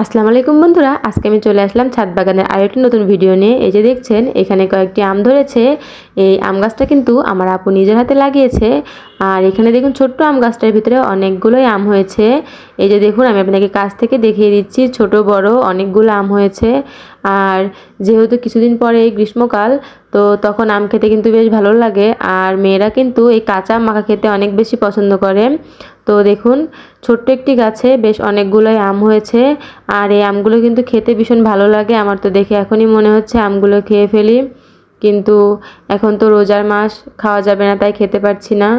আসসালামু আলাইকুম বন্ধুরা, আজকে আমি চলে আসলাম ছাদ বাগানের আরেকটি নতুন ভিডিও নিয়ে। এই যে দেখছেন এখানে কয়েকটি আম ধরেছে। এই আম গাছটা কিন্তু আমার আপু নিজের হাতে লাগিয়েছে। আর এখানে দেখুন ছোট্ট আম গাছটার ভিতরে অনেকগুলোই আম হয়েছে। এই যে দেখুন আমি আপনাকে কাছ থেকে দেখিয়ে দিচ্ছি, ছোট বড় অনেকগুলো আম হয়েছে। আর যেহেতু কিছুদিন পরে গ্রীষ্মকাল, তো তখন আম খেতে কিন্তু বেশ ভালো লাগে। আর মেয়েরা কিন্তু এই কাঁচা আম মাখা খেতে অনেক বেশি পছন্দ করে। তো দেখুন ছোট্ট একটি গাছে বেশ অনেকগুলোই আম হয়েছে। আর এই আমগুলো কিন্তু খেতে ভীষণ ভালো লাগে। আমার তো দেখে এখনই মনে হচ্ছে আমগুলো খেয়ে ফেলি, কিন্তু এখন তো রোজার মাস, খাওয়া যাবে না, তাই খেতে পারছি না।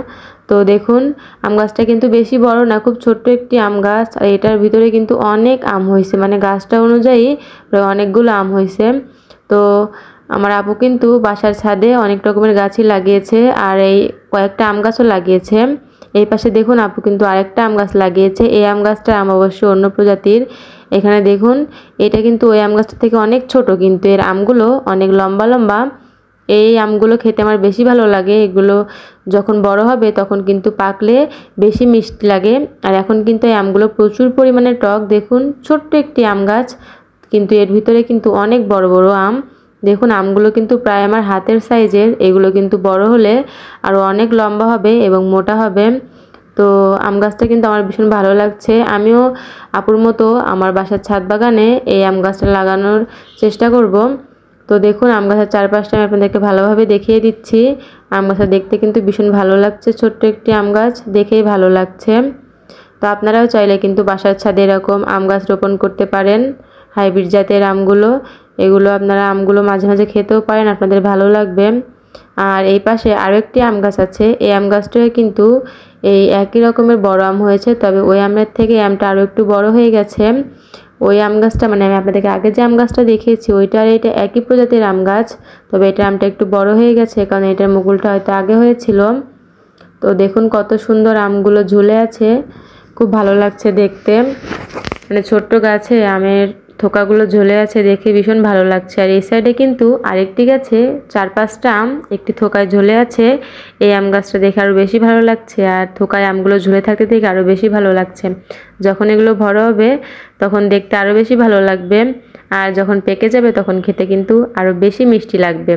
তো দেখুন আম গাছটা কিন্তু বেশি বড় না, খুব ছোট্ট একটি আম গাছ। আর এটার ভিতরে কিন্তু অনেক আম হয়েছে, মানে গাছটা অনুযায়ী প্রায় অনেকগুলো আম হয়েছে। তো আমার আপু কিন্তু বাসার ছাদে অনেক রকমের গাছই লাগিয়েছে, আর এই কয়েকটা আম গাছও লাগিয়েছে। এই পাশে দেখুন আপু কিন্তু আরেকটা আম গাছ লাগিয়েছে। এই আম গাছটার আম অবশ্য অন্য প্রজাতির। এখানে দেখুন এটা কিন্তু ওই আম গাছটা থেকে অনেক ছোট, কিন্তু এর আমগুলো অনেক লম্বা লম্বা। এই আমগুলো খেতে আমার বেশি ভালো লাগে। এগুলো যখন বড় হবে তখন কিন্তু পাকলে বেশি মিষ্টি লাগে। আর এখন কিন্তু এই আমগুলো প্রচুর পরিমাণে টক। দেখুন ছোট্ট একটি আম গাছ, কিন্তু এর ভিতরে কিন্তু অনেক বড় বড় আম। দেখুন আমগুলো কিন্তু প্রায় আমার হাতের সাইজের। এগুলো কিন্তু বড় হলে আরও অনেক লম্বা হবে এবং মোটা হবে। তো আম গাছটা কিন্তু আমার ভীষণ ভালো লাগছে। আমিও আপুর মতো আমার বাসার ছাদ বাগানে এই আম গাছটা লাগানোর চেষ্টা করব। তো দেখুন আম গাছের চারপাশটা আমি আপনাদেরকে ভালোভাবে দেখিয়ে দিচ্ছি। আম গাছটা দেখতে কিন্তু ভীষণ ভালো লাগছে, ছোট্ট একটি আম গাছ, দেখেই ভালো লাগছে। তো আপনারাও চাইলে কিন্তু বাসার ছাদে এরকম আম গাছ রোপণ করতে পারেন, হাইব্রিড জাতের আমগুলো। এগুলো আপনারা আমগুলো মাঝে মাঝে খেতেও পারেন, আপনাদের ভালো লাগবে। আর এই পাশে আরও একটি আম গাছ আছে। এই আম গাছটাও কিন্তু এই একই রকমের বড় আম হয়েছে, তবে ওই আমের থেকে আমটা আরও একটু বড় হয়ে গেছে। ওই আম গাছটা, মানে আমি আপনাদেরকে আগে যে আম গাছটা দেখিয়েছি ওইটা আর এটা একই প্রজাতির আম গাছ, তবে এটার আমটা একটু বড় হয়ে গেছে, কারণ এটার মুকুলটা হয়তো আগে হয়েছিল। তো দেখুন কত সুন্দর আমগুলো ঝুলে আছে, খুব ভালো লাগছে দেখতে। মানে ছোট্ট গাছে আমের থোকাগুলো ঝুলে আছে, দেখে ভীষণ ভালো লাগছে। আর এই সাইডে কিন্তু আরেকটি গাছে 4-5টা আম একটি থোকায় ঝুলে আছে। এই আম গাছটা দেখে আরও বেশি ভালো লাগছে, আর থোকায় আমগুলো ঝুলে থাকতে দেখে আরও বেশি ভালো লাগছে। যখন এগুলো বড় হবে তখন দেখতে আরও বেশি ভালো লাগবে, আর যখন পেকে যাবে তখন খেতে কিন্তু আরও বেশি মিষ্টি লাগবে।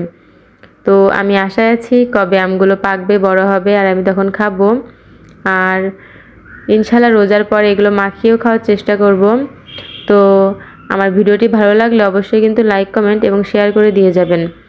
তো আমি আশায় আছি কবে আমগুলো পাকবে, বড় হবে, আর আমি তখন খাবো। আর ইনশাল্লাহ রোজার পরে এগুলো মাখিয়েও খাওয়ার চেষ্টা করব। তো আমার ভিডিওটি ভালো লাগলে অবশ্যই কিন্তু লাইক, কমেন্ট এবং শেয়ার করে দিয়ে যাবেন।